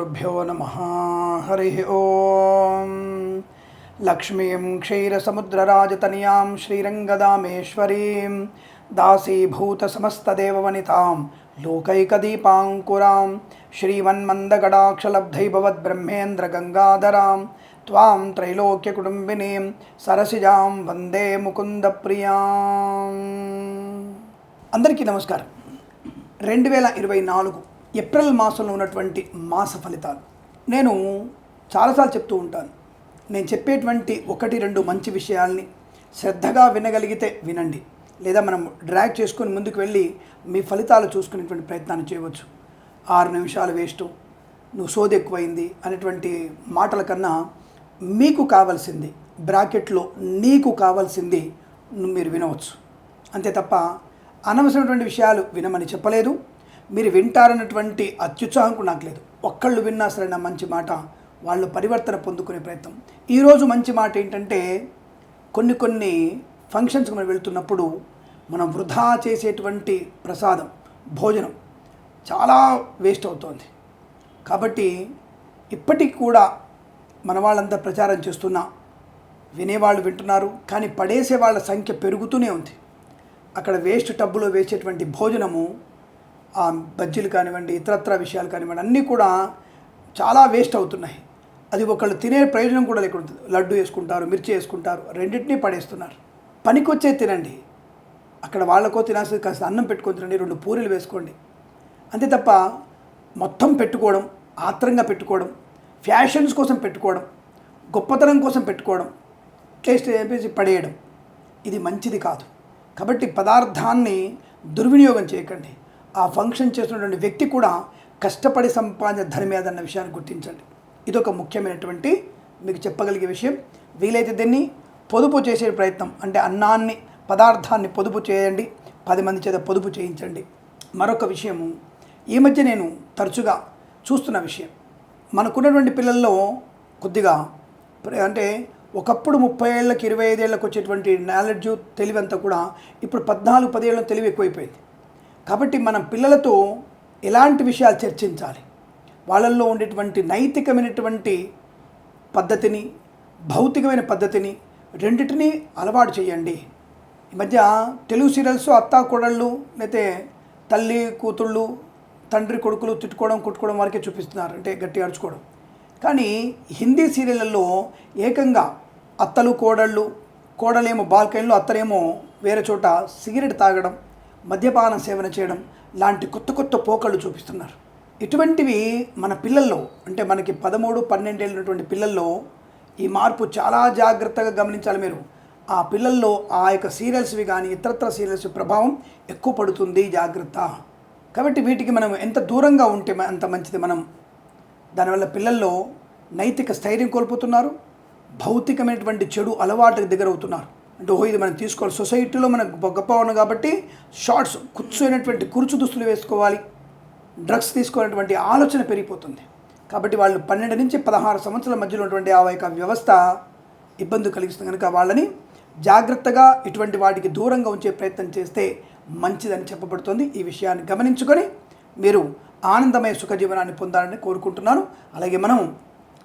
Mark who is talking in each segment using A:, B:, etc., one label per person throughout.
A: శ్రీగురుభ్యో నమః. హరి ఓం. లక్ష్మీం క్షీరసముద్రరాజతనయాం శ్రీరంగదామేశ్వరీం దాసీభూతసమస్తదేవవనితాం లోకైకదీపాంకురాం శ్రీమన్మందగడాక్షలబ్ధైభవద్బ్రహ్మేంద్రగంగాధరాం త్వాం త్రైలోక్యకుటుంబినీం సరసిజాం వందే ముకుందప్రియాం. అందరికీ నమస్కారం. 2024 ఏప్రిల్ మాసంలో ఉన్నటువంటి మాస ఫలితాలు నేను చాలాసార్లు చెప్తూ ఉంటాను. నేను చెప్పేటువంటి 1-2 మంచి విషయాల్ని శ్రద్ధగా వినగలిగితే వినండి, లేదా మనం డ్రాగ్ చేసుకొని ముందుకు వెళ్ళి మీ ఫలితాలు చూసుకునేటువంటి ప్రయత్నాన్ని చేయవచ్చు. 6 నిమిషాలు వేస్ట్, నువ్వు సోది ఎక్కువైంది అనేటువంటి మాటల కన్నా మీకు కావాల్సింది బ్రాకెట్లో నీకు కావాల్సింది మీరు వినవచ్చు. అంతే తప్ప అనవసరమైనటువంటి విషయాలు వినమని చెప్పలేదు. మీరు వింటారన్నటువంటి అత్యుత్సాహం నాకు లేదు. ఒక్కళ్ళు విన్నా సరే నా మంచి మాట వాళ్ళు పరివర్తన పొందుకునే ప్రయత్నం. ఈరోజు మంచి మాట ఏంటంటే, కొన్ని ఫంక్షన్స్కి మనం వెళ్తున్నప్పుడు మనం వృధా చేసేటువంటి ప్రసాదం భోజనం చాలా వేస్ట్ అవుతోంది. కాబట్టి ఇప్పటికి కూడా మన వాళ్ళంతా ప్రచారం చేస్తున్నా వినేవాళ్ళు వింటున్నారు, కానీ పడేసే వాళ్ళ సంఖ్య పెరుగుతూనే ఉంది. అక్కడ వేస్ట్ టబ్బులో వేసేటువంటి భోజనము, ఆ బజ్జీలు కానివ్వండి, ఇతరత్ర విషయాలు కానివ్వండి, అన్నీ కూడా చాలా వేస్ట్ అవుతున్నాయి. అది ఒకళ్ళు తినే ప్రయోజనం కూడా లేకుండా, లడ్డు వేసుకుంటారు, మిర్చి వేసుకుంటారు, రెండింటినీ పడేస్తున్నారు. పనికొచ్చే తినండి. అక్కడ వాళ్ళకో తినాల్సింది కాస్త అన్నం పెట్టుకొని తినండి, 2 పూరీలు వేసుకోండి. అంతే తప్ప మొత్తం పెట్టుకోవడం, ఆత్రంగా పెట్టుకోవడం, ఫ్యాషన్స్ కోసం పెట్టుకోవడం, గొప్పతనం కోసం పెట్టుకోవడం, టేస్ట్ చెప్పేసి పడేయడం, ఇది మంచిది కాదు. కాబట్టి పదార్థాన్ని దుర్వినియోగం చేయకండి. ఆ ఫంక్షన్ చేస్తున్నటువంటి వ్యక్తి కూడా కష్టపడి సంపాదించిన ధనమేదన్న విషయాన్ని గుర్తించండి. ఇదొక ముఖ్యమైనటువంటి మీకు చెప్పగలిగే విషయం. వీలైతే దీన్ని పొదుపు చేసే ప్రయత్నం, అంటే అన్నాన్ని, పదార్థాన్ని పొదుపు చేయండి, 10 మంది చేత పొదుపు చేయించండి. మరొక విషయము, ఈ మధ్య నేను తరచుగా చూస్తున్న విషయం, మనకున్నటువంటి పిల్లల్లో కొద్దిగా అంటే ఒకప్పుడు 30 ఏళ్ళకి 25 ఏళ్ళకి వచ్చేటువంటి నాలెడ్జు, తెలివి అంతా కూడా ఇప్పుడు 14-10 ఏళ్ళ తెలివి ఎక్కువైపోయింది. కాబట్టి మనం పిల్లలతో ఎలాంటి విషయాలు చర్చించాలి, వాళ్ళల్లో ఉండేటువంటి నైతికమైనటువంటి పద్ధతిని, భౌతికమైన పద్ధతిని రెండింటినీ అలవాటు చేయండి. ఈ మధ్య తెలుగు సీరియల్స్ అత్తా కోడళ్ళు, లేకపోతే తల్లి కూతుళ్ళు, తండ్రి కొడుకులు తిట్టుకోవడం, కొట్టుకోవడం వరకే చూపిస్తున్నారు, అంటే గట్టి అరుచుకోవడం. కానీ హిందీ సీరియళ్ళల్లో ఏకంగా అత్తలు కోడళ్ళు, కోడలేమో బాల్కనీలో, అత్తనేమో వేరే చోట సిగరెట్ తాగడం, మద్యపానం సేవన చేయడం లాంటి కొత్త పోకళ్ళు చూపిస్తున్నారు. ఇటువంటివి మన పిల్లల్లో, అంటే మనకి 13-12 ఏళ్ళు ఉన్నటువంటి పిల్లల్లో ఈ మార్పు చాలా జాగ్రత్తగా గమనించాలి మీరు. ఆ పిల్లల్లో ఆ యొక్క సీరియల్స్వి కానీ ఇతరత్ర సీరియల్స్ ప్రభావం ఎక్కువ పడుతుంది, జాగ్రత్త. కాబట్టి వీటికి మనం ఎంత దూరంగా ఉంటే అంత మంచిది. మనం దానివల్ల పిల్లల్లో నైతిక స్థైర్యం కోల్పోతున్నారు, భౌతికమైనటువంటి చెడు అలవాటుకు దగ్గర అవుతున్నారు. అంటే ఇది మనం తీసుకోవాలి, సొసైటీలో మనకు గొప్ప ఉన్నాం కాబట్టి షార్ట్స్, కుర్చైనటువంటి కుర్చు దుస్తులు వేసుకోవాలి, డ్రగ్స్ తీసుకోవాలనేటువంటి ఆలోచన పెరిగిపోతుంది. కాబట్టి వాళ్ళు 12-16 సంవత్సరాల మధ్యలో ఉన్నటువంటి ఆ యొక్క వ్యవస్థ ఇబ్బంది కలిగిస్తుంది. కనుక వాళ్ళని జాగ్రత్తగా ఇటువంటి వాటికి దూరంగా ఉంచే ప్రయత్నం చేస్తే మంచిదని చెప్పబడుతుంది. ఈ విషయాన్ని గమనించుకొని మీరు ఆనందమయ సుఖజీవనాన్ని పొందాలని కోరుకుంటున్నాను. అలాగే మనం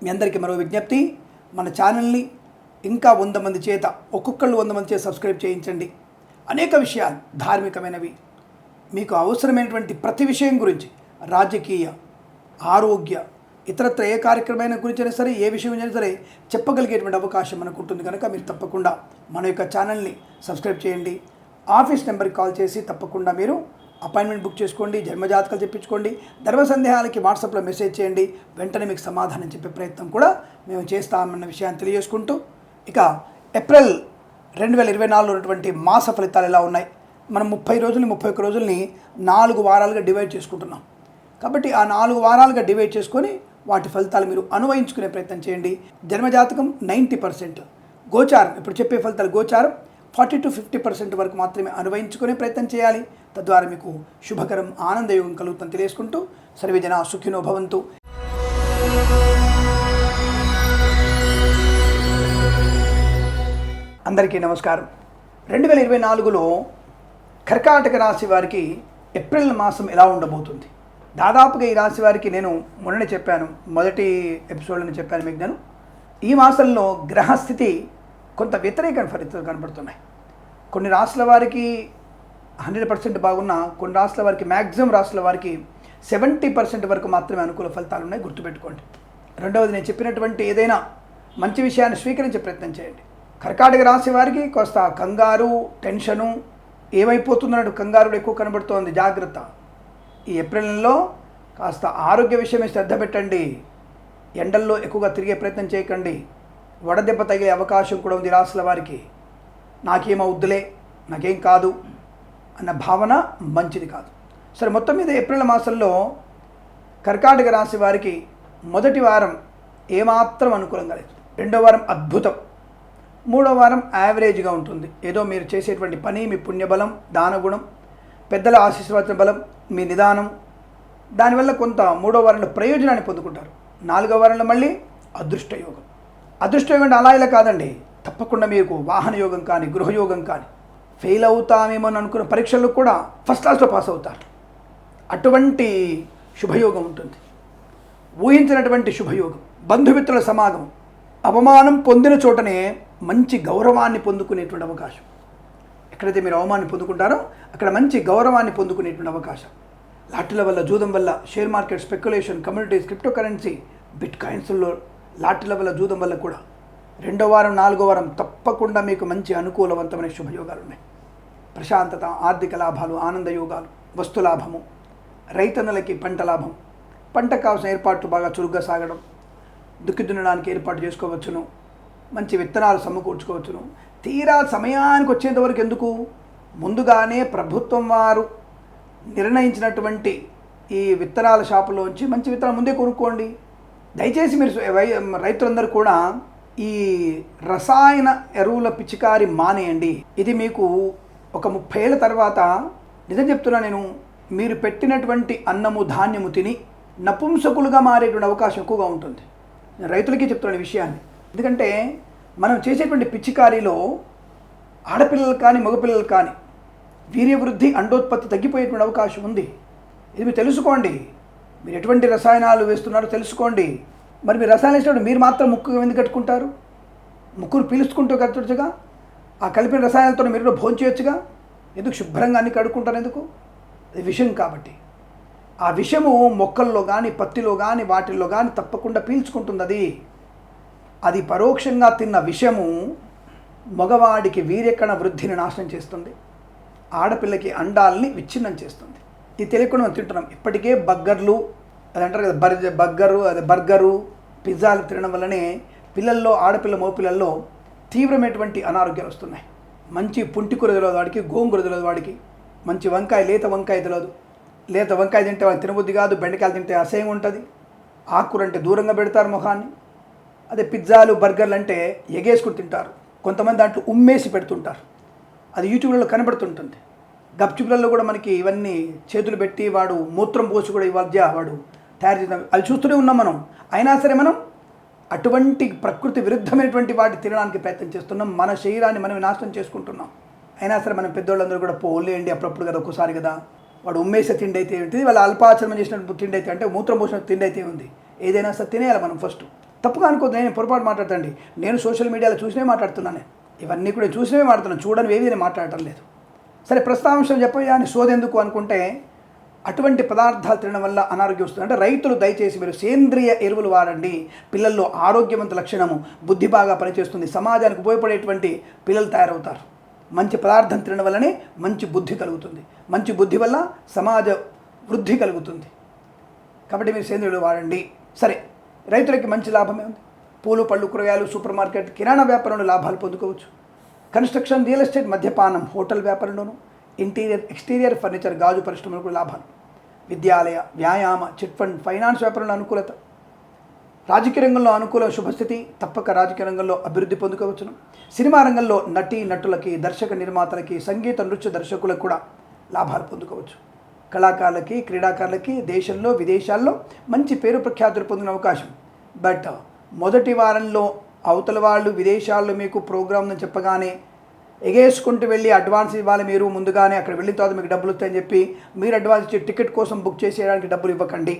A: మీ అందరికీ మరో విజ్ఞప్తి, మన ఛానల్ని ఇంకా 100 మంది చేత, ఒక్కొక్కళ్ళు 100 మంది చేత సబ్స్క్రైబ్ చేయించండి. అనేక విషయాలు, ధార్మికమైనవి, మీకు అవసరమైనటువంటి ప్రతి విషయం గురించి, రాజకీయ, ఆరోగ్య, ఇతరత్ర ఏ కార్యక్రమమైన గురించైనా సరే, ఏ విషయం అయినా సరే చెప్పగలిగేటువంటి అవకాశం మనకు ఉంటుంది. కనుక మీరు తప్పకుండా మన యొక్క ఛానల్ని సబ్స్క్రైబ్ చేయండి. ఆఫీస్ నెంబర్కి కాల్ చేసి తప్పకుండా మీరు అపాయింట్మెంట్ బుక్ చేసుకోండి, జన్మజాతకాలు చెప్పించుకోండి. ధర్మ సందేహాలకి వాట్సాప్లో మెసేజ్ చేయండి, వెంటనే మీకు సమాధానం చెప్పే ప్రయత్నం కూడా మేము చేస్తామన్న విషయాన్ని తెలియజేసుకుంటూ, ఇక ఏప్రిల్ 2024లో ఉన్నటువంటి మాస ఫలితాలు ఎలా ఉన్నాయి. మనం 30 రోజుల్ని 31 రోజుల్ని 4 వారాలుగా డివైడ్ చేసుకుంటున్నాం. కాబట్టి ఆ 4 వారాలుగా డివైడ్ చేసుకొని వాటి ఫలితాలు మీరు అనువయించుకునే ప్రయత్నం చేయండి. జన్మజాతకం 90%, గోచారం ఇప్పుడు చెప్పే ఫలితాలు గోచారం 40-50% వరకు మాత్రమే అనువయించుకునే ప్రయత్నం చేయాలి. తద్వారా మీకు శుభకరం, ఆనందయోగం కలుగుతుందని తెలియజేసుకుంటూ, సర్వే జనా సుఖినో భవంతు. అందరికీ నమస్కారం. 2024లో కర్కాటక రాశి వారికి ఏప్రిల్ మాసం ఎలా ఉండబోతుంది, దాదాపుగా ఈ రాశి వారికి నేను మొన్ననే చెప్పాను, మొదటి ఎపిసోడ్లో చెప్పాను మీకు. నేను ఈ మాసంలో గ్రహస్థితి కొంత వ్యతిరేక ఫలితాలు కనబడుతున్నాయి. కొన్ని రాశుల వారికి 100% బాగున్నా, కొన్ని రాశుల వారికి మ్యాక్సిమం రాశుల వారికి 70% వరకు మాత్రమే అనుకూల ఫలితాలు ఉన్నాయి, గుర్తుపెట్టుకోండి. రెండవది, నేను చెప్పినటువంటి ఏదైనా మంచి విషయాన్ని స్వీకరించే ప్రయత్నం చేయండి. కర్కాటక రాశి వారికి కాస్త కంగారు, టెన్షను, ఏమైపోతుందన్నట్టు కంగారుడు ఎక్కువ కనబడుతోంది, జాగ్రత్త. ఈ ఏప్రిల్ నెలలో కాస్త ఆరోగ్య విషయమే శ్రద్ధ పెట్టండి. ఎండల్లో ఎక్కువగా తిరిగే ప్రయత్నం చేయకండి. వడదెబ్బ తగిలే అవకాశం కూడా ఉంది రాశుల వారికి. నాకేమవుద్దులే, నాకేం కాదు అన్న భావన మంచిది కాదు. సరే, మొత్తం మీద ఏప్రిల్ మాసంలో కర్కాటక రాశి వారికి మొదటి వారం ఏమాత్రం అనుకూలంగా లేదు. రెండో వారం అద్భుతం, మూడో వారం యావరేజ్గా ఉంటుంది. ఏదో మీరు చేసేటువంటి పని, మీ పుణ్యబలం, దానగుణం, పెద్దల ఆశీర్వాద బలం, మీ నిదానం, దానివల్ల కొంత మూడో వారంలో ప్రయోజనాన్ని పొందుకుంటారు. నాలుగో వారంలో మళ్ళీ అదృష్టయోగం. అదృష్టయోగం అంటే అలా ఇలా కాదండి, తప్పకుండా మీకు వాహన యోగం కానీ, గృహయోగం కానీ, ఫెయిల్ అవుతామేమో అని అనుకున్న పరీక్షల్లో కూడా ఫస్ట్ క్లాస్లో పాస్ అవుతారు. అటువంటి శుభయోగం ఉంటుంది. ఊహించినటువంటి శుభయోగం, బంధుమిత్రుల సమాగమం, అవమానం పొందిన చోటనే మంచి గౌరవాన్ని పొందుకునేటువంటి అవకాశం. ఎక్కడైతే మీరు అవమానాన్ని పొందుకుంటారో అక్కడ మంచి గౌరవాన్ని పొందుకునేటువంటి అవకాశం. లాటరీల వల్ల, జూదం వల్ల, share market, speculation, communities, crypto currency, bit కాయిన్స్లో లాటరీల వల్ల, జూదం వల్ల కూడా రెండో వారం, నాలుగో వారం తప్పకుండా మీకు మంచి అనుకూలవంతమైన శుభయోగాలు ఉన్నాయి. ప్రశాంతత, ఆర్థిక లాభాలు, ఆనంద యోగాలు, వస్తు లాభము, రైతన్నలకి పంట లాభం, పంటకు కావాల్సిన ఏర్పాట్లు బాగా చురుగ్గా సాగడం, దుక్కి దున్నడానికి ఏర్పాటు చేసుకోవచ్చును, మంచి విత్తనాలు సమకూర్చుకోవచ్చును. తీరా సమయానికి వచ్చేంతవరకు ఎందుకు, ముందుగానే ప్రభుత్వం వారు నిర్ణయించినటువంటి ఈ విత్తనాల షాపులోంచి మంచి విత్తనాలు ముందే కొనుక్కోండి. దయచేసి మీరు రైతులందరూ కూడా ఈ రసాయన ఎరువుల పిచికారి మానేయండి. ఇది మీకు ఒక 30 ఏళ్ళ తర్వాత, నిజం చెప్తున్నా నేను, మీరు పెట్టినటువంటి అన్నము, ధాన్యము తిని నపుంసకులుగా మారేటువంటి అవకాశం ఎక్కువగా ఉంటుంది. నేను రైతులకి చెప్తున్న విషయాన్ని. ఎందుకంటే మనం చేసేటువంటి పిచ్చికారీలో ఆడపిల్లలు కానీ, మగపిల్లలు కానీ వీర్యవృద్ధి, అండోత్పత్తి తగ్గిపోయేటువంటి అవకాశం ఉంది. ఇది మీరు తెలుసుకోండి. మీరు ఎటువంటి రసాయనాలు వేస్తున్నారో తెలుసుకోండి. మరి మీరు రసాయనాలు వేసినప్పుడు మీరు మాత్రం ముక్కు ఎందుకు కట్టుకుంటారు? ముక్కును పీలుచుకుంటూ కట్టొచ్చుగా. ఆ కలిపిన రసాయనాలతో మీరు కూడా భోజనం చేయొచ్చుగా. ఎందుకు శుభ్రంగా అన్ని కడుక్కుంటారు? ఎందుకు? అది విషం కాబట్టి. ఆ విషము మొక్కల్లో కానీ, పత్తిలో కానీ, వాటిల్లో కానీ తప్పకుండా పీల్చుకుంటుంది. అది పరోక్షంగా తిన్న విషము మగవాడికి వీర్యకణ వృద్ధిని నాశనం చేస్తుంది, ఆడపిల్లకి అండాలని విచ్ఛిన్నం చేస్తుంది. ఇది తెలియకుండా మనం తింటున్నాం. ఇప్పటికే బర్గర్లు, అది అంటారు కదా, బర్గరు, పిజ్జాలు తినడం వల్లనే పిల్లల్లో, ఆడపిల్ల మగపిల్లల్లో తీవ్రమైనటువంటి అనారోగ్యాలు వస్తున్నాయి. మంచి పుంటికూర తెలియదు వాడికి, గోంగూర తెలియదు వాడికి, మంచి వంకాయ, లేత వంకాయ తెలియదు. లేత వంకాయ తింటే వాళ్ళు తినబుద్ధి కాదు, బెండకాయలు తింటే అసహ్యం ఉంటుంది. ఆకుకూర అంటే దూరంగా పెడతారు ముఖాన్ని. అదే పిజ్జాలు, బర్గర్లు అంటే ఎగేసుకుని తింటారు. కొంతమంది దాంట్లో ఉమ్మేసి పెడుతుంటారు. అది యూట్యూబ్లలో కనబడుతుంటుంది. గప్చుప్లలో కూడా మనకి ఇవన్నీ చేతులు పెట్టి వాడు మూత్రం పోసి కూడా ఈ మధ్య వాడు తయారు చేసిన అది చూస్తూనే ఉన్నాం మనం. అయినా సరే మనం అటువంటి ప్రకృతి విరుద్ధమైనటువంటి వాటి తినడానికి ప్రయత్నం చేస్తున్నాం. మన శరీరాన్ని మనం నాశనం చేసుకుంటున్నాం. అయినా సరే మనం పెద్దోళ్ళందరూ కూడా పోలేండి, అప్పుడప్పుడు కదా, ఒక్కసారి కదా. వాడు ఉమ్మేసే తిండి అయితే ఏంటిది, వాళ్ళ అల్పాచరణ చేసినట్టు తిండి అయితే, అంటే మూత్రం పోసిన తిండి అయితే ఉంది. ఏదైనా సరే తినేయాలి మనం ఫస్ట్. తప్పుగా అనుకోద్దు, నేను పొరపాటు మాట్లాడతాండి. నేను సోషల్ మీడియాలో చూసినవి మాట్లాడుతున్నాను. ఇవన్నీ కూడా చూసినవే మాట్లాడుతున్నాను, చూడని ఏవి నేను మాట్లాడటం లేదు. సరే, ప్రస్తాంశం చెప్పయ్యా అని సోదెందుకు అనుకుంటే, అటువంటి పదార్థాలు తినడం వల్ల అనారోగ్యం వస్తుంది. అంటే రైతులు దయచేసి మీరు సేంద్రియ ఎరువులు వాడండి. పిల్లల్లో ఆరోగ్యవంత లక్షణము, బుద్ధి బాగా పనిచేస్తుంది, సమాజానికి ఉపయోగపడేటువంటి పిల్లలు తయారవుతారు. మంచి పదార్థం తినడం వల్లనే మంచి బుద్ధి కలుగుతుంది. మంచి బుద్ధి వల్ల సమాజ వృద్ధి కలుగుతుంది. కాబట్టి మీరు సేంద్రియులు వాడండి. సరే, రైతులకి మంచి లాభమే ఉంది. పూలు, పళ్ళు, కూరగాయలు, సూపర్ మార్కెట్, కిరాణా వ్యాపారంలో లాభాలు పొందుకోవచ్చు. కన్స్ట్రక్షన్, రియల్ ఎస్టేట్, మద్యపానం, హోటల్ వ్యాపారంలోనూ, ఇంటీరియర్, ఎక్స్టీరియర్ ఫర్నిచర్, గాజు పరిశ్రమలకు లాభాలు. విద్యాలయ, వ్యాయామ, చిట్ ఫండ్, ఫైనాన్స్ వ్యాపారంలో అనుకూలత. రాజకీయ రంగంలో అనుకూల శుభస్థితి, తప్పక రాజకీయ రంగంలో అభివృద్ధి పొందుకోవచ్చును. సినిమా రంగంలో నటీ నటులకి, దర్శక నిర్మాతలకి, సంగీత నృత్య దర్శకులకు కూడా లాభాలు పొందుకోవచ్చు. కళాకారులకి, క్రీడాకారులకి దేశంలో, విదేశాల్లో మంచి పేరు ప్రఖ్యాతులు పొందిన అవకాశం. బట్ మొదటి వారంలో అవతల వాళ్ళు విదేశాల్లో మీకు ప్రోగ్రామ్ని చెప్పగానే ఎగేసుకుంటూ వెళ్ళి అడ్వాన్స్ ఇవ్వాలి, మీరు ముందుగానే అక్కడ వెళ్ళిన తర్వాత మీకు డబ్బులు వస్తాయని చెప్పి మీరు అడ్వాన్స్ ఇచ్చి టికెట్ కోసం బుక్ చేసేయడానికి డబ్బులు ఇవ్వకండి.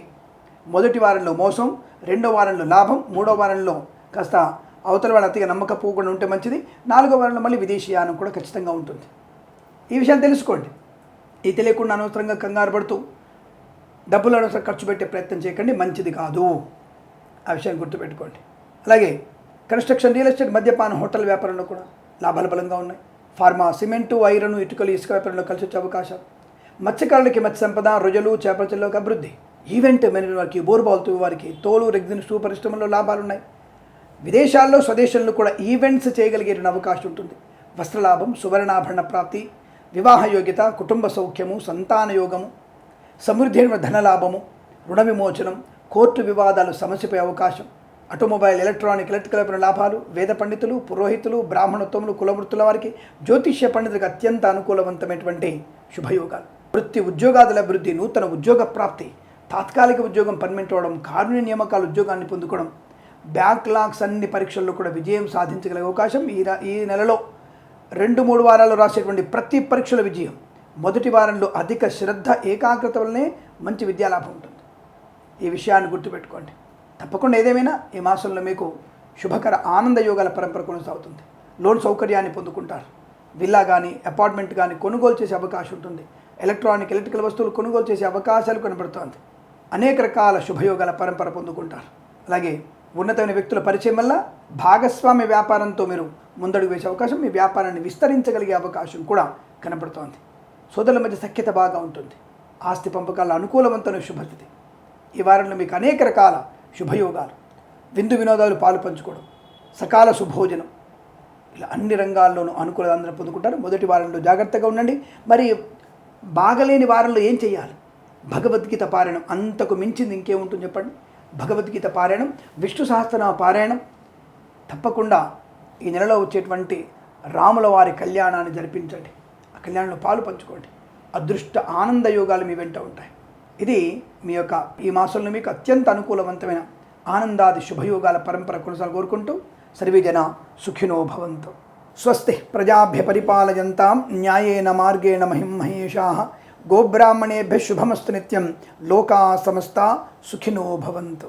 A: మొదటి వారంలో మోసం, రెండో వారంలో లాభం, మూడో వారంలో కాస్త అవతల వాళ్ళ అతిగా నమ్మకపోకుండా ఉంటే మంచిది, నాలుగో వారంలో మళ్ళీ విదేశీయానం కూడా ఖచ్చితంగా ఉంటుంది. ఈ విషయాలు తెలుసుకోండి. ఇది తెలియకుండా అనవసరంగా కంగారు పడుతూ డబ్బులు అనవసరం ఖర్చు పెట్టే ప్రయత్నం చేయకండి, మంచిది కాదు. ఆ విషయాన్ని గుర్తుపెట్టుకోండి. అలాగే కన్స్ట్రక్షన్, రియల్ ఎస్టేట్, మద్యపాన, హోటల్ వ్యాపారంలో కూడా లాభాలు బలంగా ఉన్నాయి. ఫార్మా, సిమెంటు, ఐరన్, ఇటుకలు, ఇసుక వ్యాపారంలో కలిసి వచ్చే అవకాశాలు. మత్స్యకారులకి మత్స్య సంపద, రొయ్యలు, చేపల చెల్లోకి అభివృద్ధి. ఈవెంట్ మేనేజర్ వారికి, బోర్బాల్తో వారికి, తోలు, రెగ్జిన్, షూ పరిశ్రమలో లాభాలు ఉన్నాయి. విదేశాల్లో, స్వదేశంలో కూడా ఈవెంట్స్ చేయగలిగే అవకాశం ఉంటుంది. వస్త్రలాభం, సువర్ణాభరణ ప్రాప్తి, వివాహ యోగ్యత, కుటుంబ సౌఖ్యము, సంతాన యోగము, సమృద్ధి ధనలాభము, రుణ విమోచనం, కోర్టు వివాదాలు సమస్యపై అవకాశం, ఆటోమొబైల్, ఎలక్ట్రానిక్, ఎలక్ట్రికల్ లాభాలు, వేద పండితులు, పురోహితులు, బ్రాహ్మణోత్తములు, కులవృత్తుల వారికి, జ్యోతిష్య పండితులకు అత్యంత అనుకూలవంతమైనటువంటి శుభయోగాలు. వృత్తి, ఉద్యోగాదుల అభివృద్ధి, నూతన ఉద్యోగ ప్రాప్తి, తాత్కాలిక ఉద్యోగం పర్మనెంట్ అవ్వడం, కారుణ్య నియామకాలు ఉద్యోగాన్ని పొందుకోవడం, బ్యాక్లాగ్స్ అన్ని పరీక్షల్లో కూడా విజయం సాధించగలిగే అవకాశం. ఈ నెలలో 2-3 వారాల్లో రాసేటువంటి ప్రతి పరీక్షల విజయం. మొదటి వారంలో అధిక శ్రద్ధ, ఏకాగ్రత వల్లనే మంచి విద్యాలాభం ఉంటుంది. ఈ విషయాన్ని గుర్తుపెట్టుకోండి. తప్పకుండా ఏదేమైనా ఈ మాసంలో మీకు శుభకర ఆనంద యోగాల పరంపర కొనసాగుతుంది. లోన్ సౌకర్యాన్ని పొందుకుంటారు. విల్లా కానీ అపార్ట్మెంట్ కానీ కొనుగోలు చేసే అవకాశం ఉంటుంది. ఎలక్ట్రానిక్, ఎలక్ట్రికల్ వస్తువులు కొనుగోలు చేసే అవకాశాలు కనబడుతుంది. అనేక రకాల శుభయోగాల పరంపర పొందుకుంటారు. అలాగే ఉన్నతమైన వ్యక్తుల పరిచయం వల్ల భాగస్వామ్య వ్యాపారంతో మీరు ముందడుగు వేసే అవకాశం, మీ వ్యాపారాన్ని విస్తరించగలిగే అవకాశం కూడా కనబడుతోంది. సోదరుల మధ్య సఖ్యత బాగా ఉంటుంది. ఆస్తి పంపకాల అనుకూలవంతమైన శుభతిథి. ఈ వారంలో మీకు అనేక రకాల శుభయోగాలు, విందు వినోదాలు పాలు పంచుకోవడం, సకాల శుభోజనం, ఇలా అన్ని రంగాల్లోనూ అనుకూలంగా పొందుకుంటారు. మొదటి వారంలో జాగ్రత్తగా ఉండండి. మరి బాగలేని వారంలో ఏం చేయాలి? భగవద్గీత పారాయణం, అంతకు మించింది ఇంకేముంటుంది చెప్పండి. భగవద్గీత పారాయణం, విష్ణు సహస్రనామ పారాయణం, తప్పకుండా ఈ నెలలో వచ్చేటువంటి రాముల వారి కళ్యాణాన్ని జరిపించండి. ఆ కళ్యాణంలో పాలు పంచుకోండి. అదృష్ట ఆనంద యోగాలు మీ వెంట ఉంటాయి. ఇది మీ యొక్క ఈ మాసంలో మీకు అత్యంత అనుకూలవంతమైన ఆనందాది శుభయోగాల పరంపర కొనసాగా కోరుకుంటూ సర్వే జన సుఖినో భవంతు. స్వస్తి ప్రజాభ్య పరిపాలయంతాం న్యాయేన మార్గేణ మహిం మహేషాః. గోబ్రాహ్మణేభ్యः శుభమస్తు నిత్యం. లోకా సమస్తా సుఖినో భవంతు.